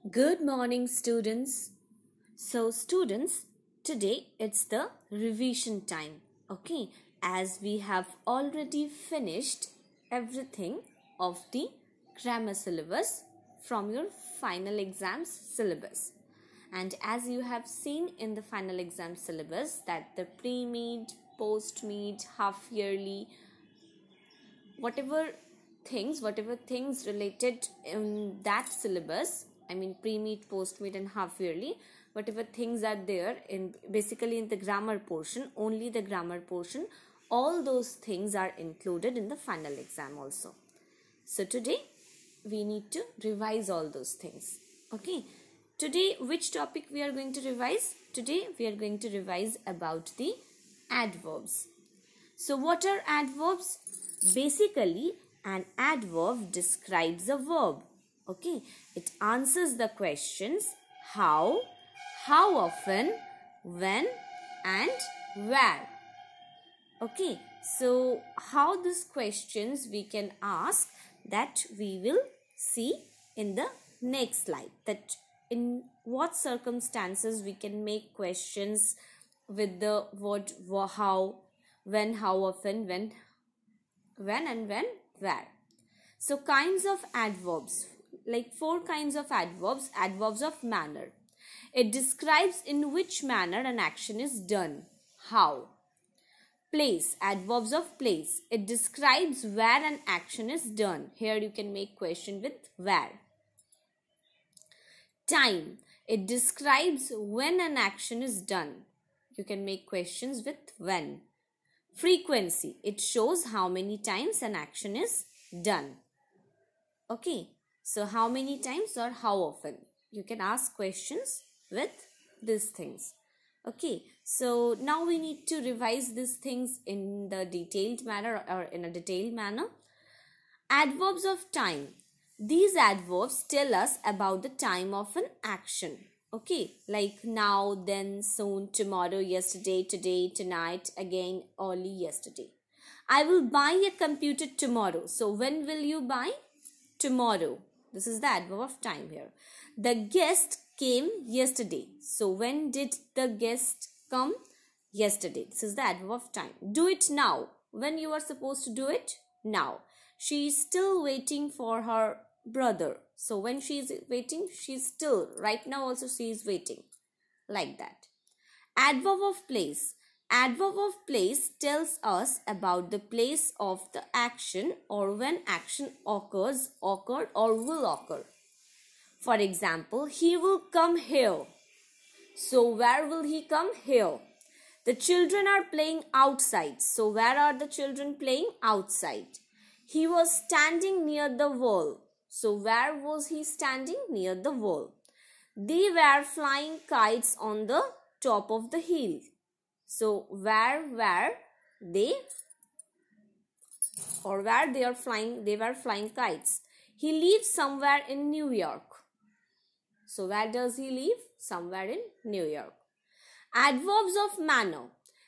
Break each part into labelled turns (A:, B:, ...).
A: Good morning, students. So, students, today it's the revision time. Okay, as we have already finished everything of the grammar syllabus from your final exams syllabus. And as you have seen in the final exam syllabus that the pre-meet, post-meet, half-yearly, whatever things related in that syllabus, I mean pre-meet, post-meet and half-yearly, whatever things are there in basically in the grammar portion, only the grammar portion, all those things are included in the final exam also. So today we need to revise all those things. Okay, today which topic we are going to revise? Today we are going to revise about the adverbs. So what are adverbs? Basically, an adverb describes a verb. Okay, it answers the questions how often, when and where. Okay, so how these questions we can ask, that we will see in the next slide. That in what circumstances we can make questions with the word how, when, how often, when and when, where. So kinds of adverbs, like 4 kinds of adverbs. Adverbs of manner. It describes in which manner an action is done. How. Place. Adverbs of place. It describes where an action is done. Here you can make question with where. Time. It describes when an action is done. You can make questions with when. Frequency. It shows how many times an action is done. Okay. So how many times or how often? You can ask questions with these things. Okay. So now we need to revise these things in the detailed manner or in a detailed manner. Adverbs of time. These adverbs tell us about the time of an action. Okay, like now, then, soon, tomorrow, yesterday, today, tonight, again, only yesterday. I will buy a computer tomorrow. So when will you buy? Tomorrow. This is the adverb of time here. The guest came yesterday. So when did the guest come? Yesterday. This is the adverb of time. Do it now. When you are supposed to do it? Now. She is still waiting for her brother. So when she is waiting, she is still, right now also she is waiting. Like that. Adverb of place. Adverb of place tells us about the place of the action or when action occurs, occurred or will occur. For example, he will come here. So where will he come? Here. The children are playing outside. So where are the children playing? Outside. He was standing near the wall. So where was he standing? Near the wall. They were flying kites on the top of the hill. So where were they? Or where they were flying kites. He lives somewhere in New York. So where does he live? Somewhere in New York. Adverbs of manner.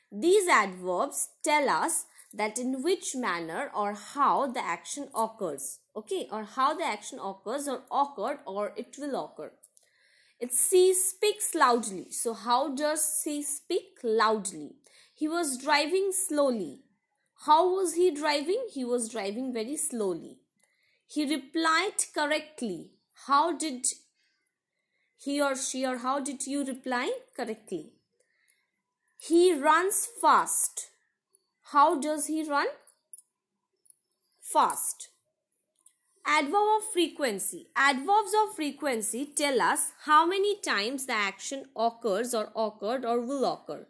A: These adverbs tell us that in which manner or how the action occurs. Okay, or how the action occurs or occurred or it will occur. She speaks loudly. So how does she speak loudly? He was driving slowly. How was he driving? He was driving very slowly. He replied correctly. How did he or she or how did you reply correctly? He runs fast. How does he run? Fast. Adverb of frequency. Adverbs of frequency tell us how many times the action occurs or occurred or will occur.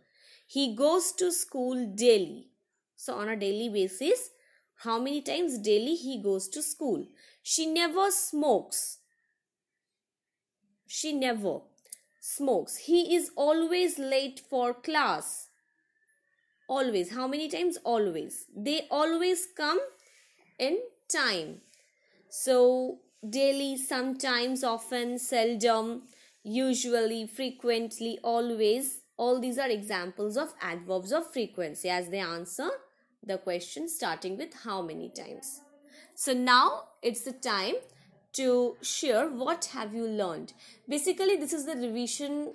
A: He goes to school daily. So on a daily basis, how many times daily he goes to school. She never smokes. She never smokes. He is always late for class. Always. How many times? Always. They always come in time. So daily, sometimes, often, seldom, usually, frequently, always. All these are examples of adverbs of frequency as they answer the question starting with how many times. So now it's the time to share what have you learned. Basically, this is the revision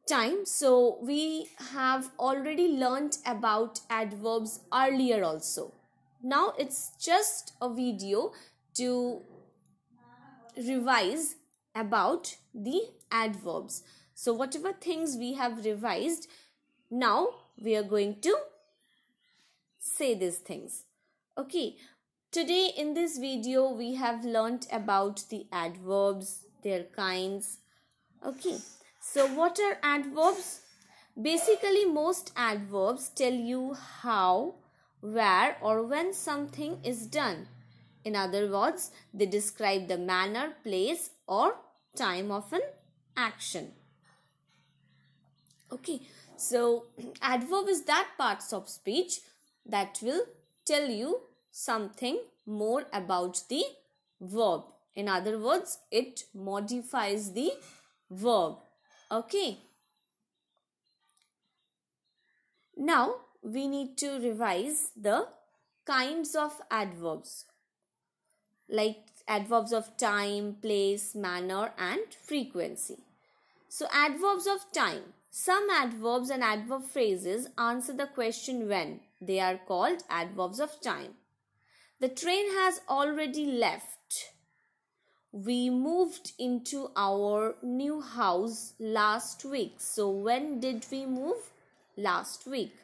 A: time. So we have already learned about adverbs earlier also. Now it's just a video to revise about the adverbs. So whatever things we have revised, now we are going to say these things. Okay, today in this video we have learnt about the adverbs, their kinds. Okay, so what are adverbs? Basically, most adverbs tell you how, where or when something is done. In other words, they describe the manner, place or time of an action. Okay, so adverb is that parts of speech that will tell you something more about the verb. In other words, it modifies the verb. Okay. Now we need to revise the kinds of adverbs, like adverbs of time, place, manner and frequency. So adverbs of time. Some adverbs and adverb phrases answer the question when. They are called adverbs of time. The train has already left. We moved into our new house last week. So when did we move? Last week.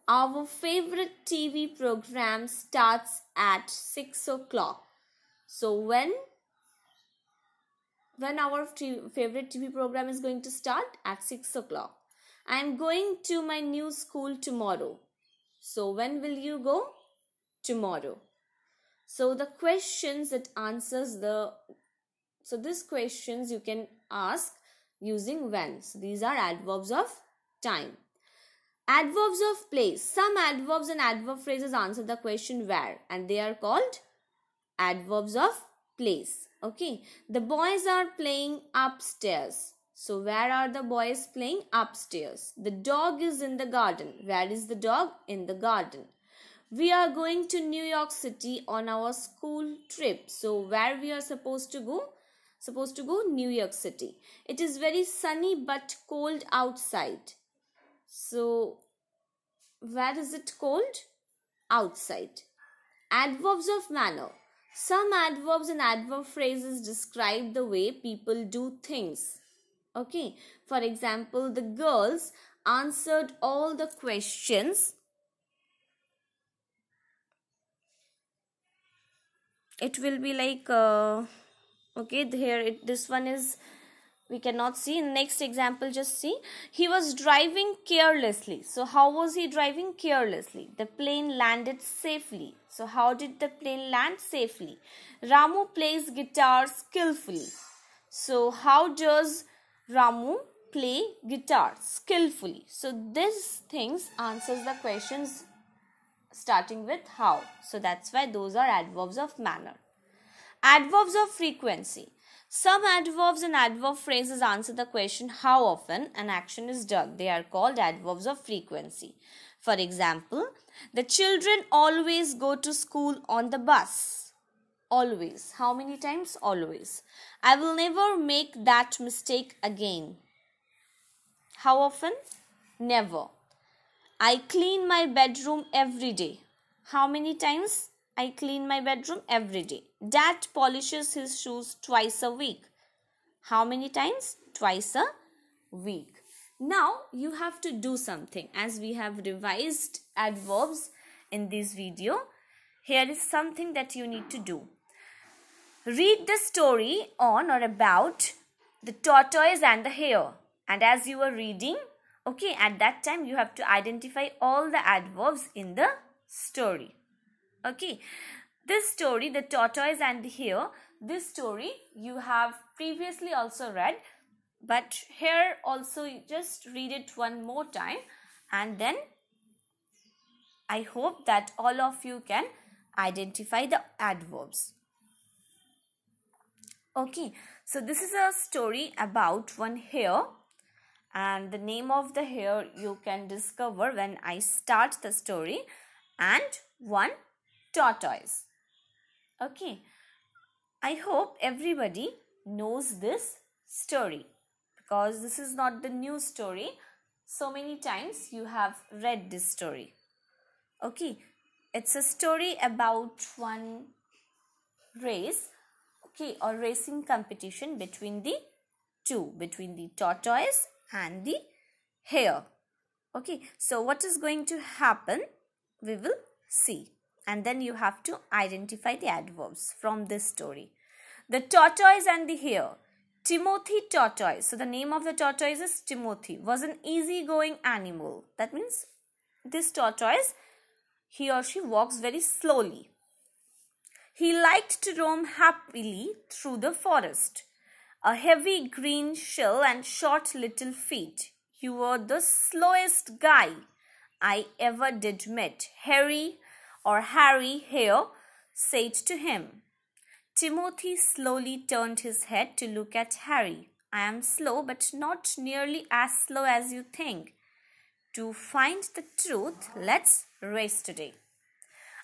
A: Our favorite TV program starts at 6 o'clock. So when our favorite TV program is going to start? At 6 o'clock. I am going to my new school tomorrow. So when will you go? Tomorrow. So the questions that answers so these questions you can ask using when. So these are adverbs of time. Adverbs of place. Some adverbs and adverb phrases answer the question where, and they are called adverbs of place. Okay, the boys are playing upstairs. So where are the boys playing? Upstairs. The dog is in the garden. Where is the dog? In the garden. We are going to New York City on our school trip. So where we are supposed to go? Supposed to go New York City. It is very sunny but cold outside. So where is it cold? Outside. Adverbs of manner. Some adverbs and adverb phrases describe the way people do things. Okay. For example, the girls answered all the questions. It will be like, okay, here this one is, we cannot see. In next example, just see. He was driving carelessly. So how was he driving? Carelessly. The plane landed safely. So how did the plane land? Safely. Ramu plays guitar skillfully. So how does Ramu play guitar? Skillfully. So these things answers the questions starting with how. So that's why those are adverbs of manner. Adverbs of frequency. Some adverbs and adverb phrases answer the question how often an action is done. They are called adverbs of frequency. For example, the children always go to school on the bus. Always. How many times? Always. I will never make that mistake again. How often? Never. I clean my bedroom every day. How many times? I clean my bedroom every day. Dad polishes his shoes twice a week. How many times? Twice a week. Now you have to do something. As we have revised adverbs in this video, here is something that you need to do. Read the story on or about the tortoise and the hare. And as you are reading, okay, at that time you have to identify all the adverbs in the story. Okay, this story, the tortoise and the hare, this story you have previously also read, but here also you just read it one more time, and then I hope that all of you can identify the adverbs. Okay, so this is a story about one hare, and the name of the hare you can discover when I start the story, and one tortoise. Okay, I hope everybody knows this story because this is not the new story. So many times you have read this story. Okay, it's a story about one race, okay, or racing competition between the tortoise and the hare. Okay, so what is going to happen, we will see, and then you have to identify the adverbs from this story. The tortoise and the hare. Timothy tortoise, so the name of the tortoise is Timothy, was an easygoing animal. That means this tortoise, he or she walks very slowly. He liked to roam happily through the forest. A heavy green shell and short little feet. You were the slowest guy I ever did met, Harry Hare said to him. Timothy slowly turned his head to look at Harry. I am slow, but not nearly as slow as you think. To find the truth, let's race today.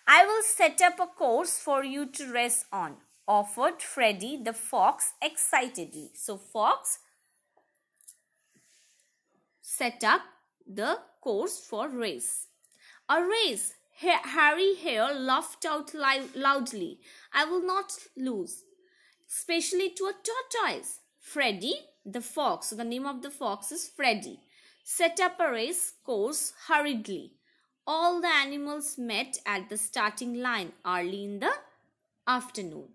A: I will set up a course for you to race on, offered Freddie the fox excitedly. So Fox set up the course for race. A race! Harry Hare laughed out loudly. I will not lose, especially to a tortoise. Freddie the fox, so the name of the fox is Freddie, set up a race course hurriedly. All the animals met at the starting line early in the afternoon.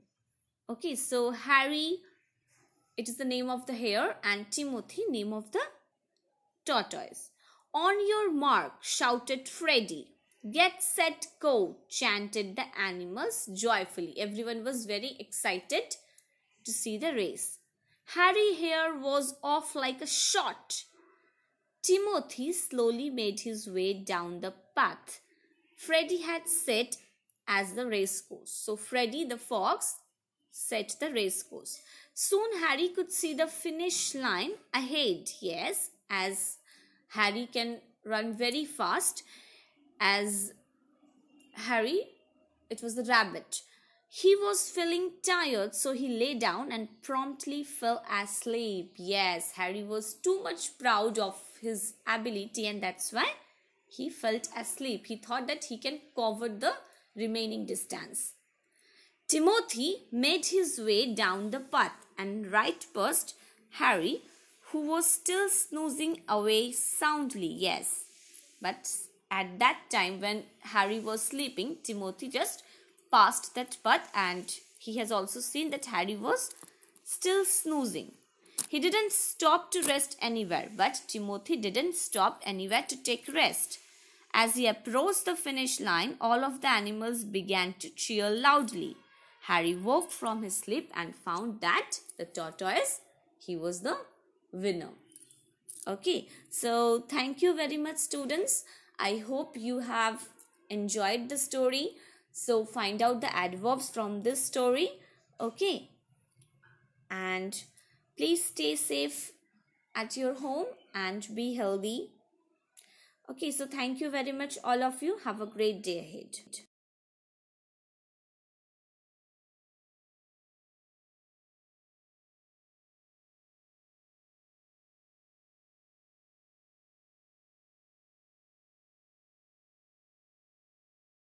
A: Okay, so Harry, it is the name of the hare, and Timothy, name of the tortoise. On your mark, shouted Freddie. Get set, go, chanted the animals joyfully. Everyone was very excited to see the race. Harry Hare was off like a shot. Timothy slowly made his way down the path Freddie had set as the race course. So Freddie the fox set the race course. Soon Harry could see the finish line ahead. Yes, as Harry can run very fast. As Harry, it was the rabbit. He was feeling tired, so he lay down and promptly fell asleep. Yes, Harry was too much proud of his ability, and that's why he felt asleep. He thought that he can cover the remaining distance. Timothy made his way down the path and right past Harry, who was still snoozing away soundly. Yes, but at that time when Harry was sleeping, Timothy just passed that path, and he has also seen that Harry was still snoozing. He didn't stop to rest anywhere, but Timothy didn't stop anywhere to take rest. As he approached the finish line, all of the animals began to cheer loudly. Harry woke from his sleep and found that the tortoise, he was the winner. Okay, so thank you very much, students. I hope you have enjoyed the story. So find out the adverbs from this story. Okay, and please stay safe at your home and be healthy. Okay, so thank you very much, all of you. Have a great day ahead.